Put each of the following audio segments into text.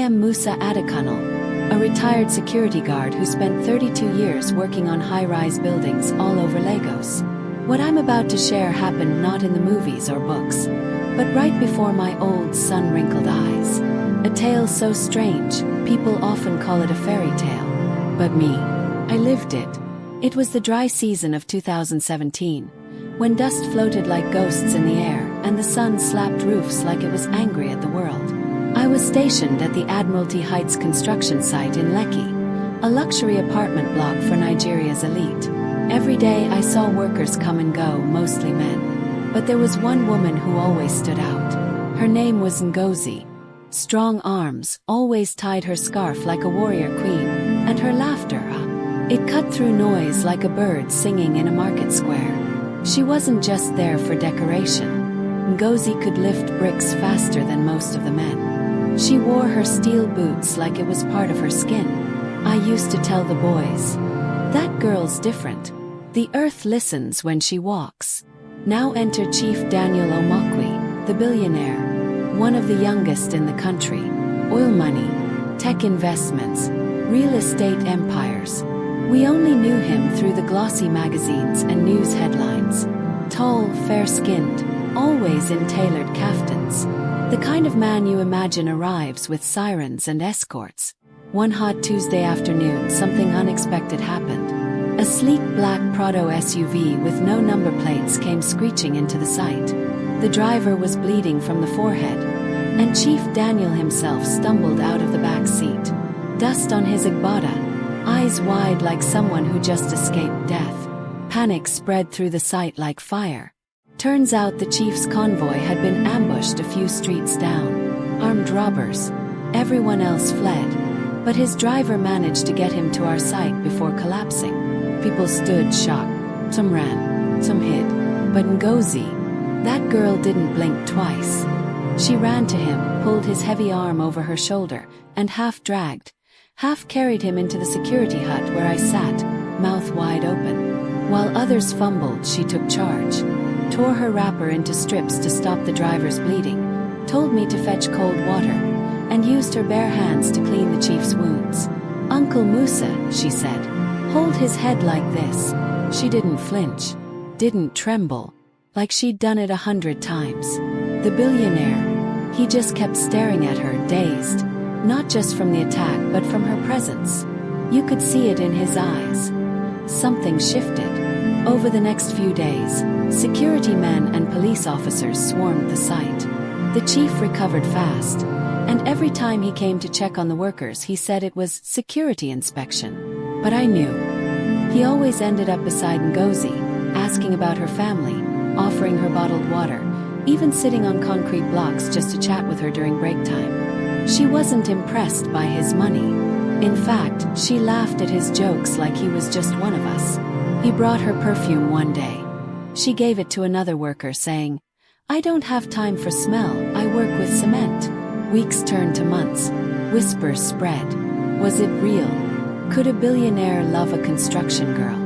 am Musa Adekunle, a retired security guard who spent 32 years working on high-rise buildings all over Lagos. What I'm about to share happened not in the movies or books, but right before my old sun-wrinkled eyes. A tale so strange, people often call it a fairy tale. But me, I lived it. It was the dry season of 2017, when dust floated like ghosts in the air and the sun slapped roofs like it was angry at the world. I was stationed at the Admiralty Heights construction site in Lekki, a luxury apartment block for Nigeria's elite. Every day I saw workers come and go, mostly men. But there was one woman who always stood out. Her name was Ngozi. Strong arms, always tied her scarf like a warrior queen, and her laughter, it cut through noise like a bird singing in a market square. She wasn't just there for decoration. Ngozi could lift bricks faster than most of the men. She wore her steel boots like it was part of her skin. I used to tell the boys, "That girl's different. The earth listens when she walks." Now enter Chief Daniel Omokwe, the billionaire, one of the youngest in the country. Oil money, tech investments, real estate empires. We only knew him through the glossy magazines and news headlines. Tall, fair-skinned, always in tailored kaftans. The kind of man you imagine arrives with sirens and escorts. One hot Tuesday afternoon, something unexpected happened. A sleek black Prado SUV with no number plates came screeching into the site. The driver was bleeding from the forehead, and Chief Daniel himself stumbled out of the back seat. Dust on his agbada, eyes wide like someone who just escaped death. Panic spread through the site like fire. Turns out the chief's convoy had been ambushed a few streets down. Armed robbers. Everyone else fled, but his driver managed to get him to our site before collapsing. People stood shocked. Some ran, some hid. But Ngozi, that girl didn't blink twice. She ran to him, pulled his heavy arm over her shoulder, and half-dragged, half-carried him into the security hut where I sat, mouth wide open. While others fumbled, she took charge. Tore her wrapper into strips to stop the driver's bleeding, told me to fetch cold water, and used her bare hands to clean the chief's wounds. "Uncle Musa," she said, "hold his head like this." She didn't flinch, didn't tremble, like she'd done it 100 times. The billionaire, he just kept staring at her, dazed, not just from the attack but from her presence. You could see it in his eyes. Something shifted. Over the next few days, security men and police officers swarmed the site. The chief recovered fast, and every time he came to check on the workers he said it was security inspection. But I knew. He always ended up beside Ngozi, asking about her family, offering her bottled water, even sitting on concrete blocks just to chat with her during break time. She wasn't impressed by his money. In fact, she laughed at his jokes like he was just one of us. He brought her perfume one day. She gave it to another worker, saying, "I don't have time for smell, I work with cement." Weeks turned to months. Whispers spread. Was it real? Could a billionaire love a construction girl?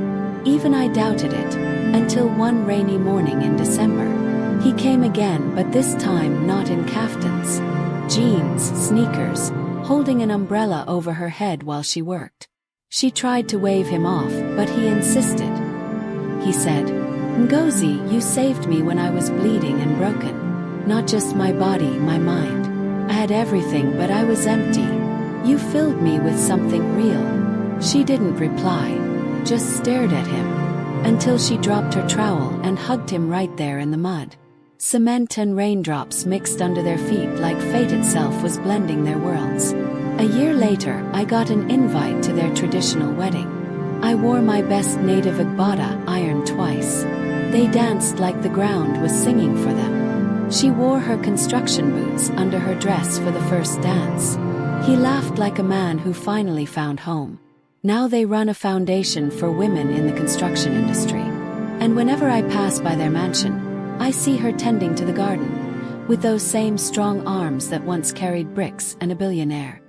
Even I doubted it, until one rainy morning in December. He came again, but this time not in kaftans. Jeans, sneakers, holding an umbrella over her head while she worked. She tried to wave him off, but he insisted. He said, "Ngozi, you saved me when I was bleeding and broken. Not just my body, my mind. I had everything, but I was empty. You filled me with something real." She didn't reply, just stared at him, until she dropped her trowel and hugged him right there in the mud. Cement and raindrops mixed under their feet like fate itself was blending their worlds. A year later, I got an invite to their traditional wedding. I wore my best native agbada, ironed twice. They danced like the ground was singing for them. She wore her construction boots under her dress for the first dance. He laughed like a man who finally found home. Now they run a foundation for women in the construction industry. And whenever I pass by their mansion, I see her tending to the garden, with those same strong arms that once carried bricks and a billionaire.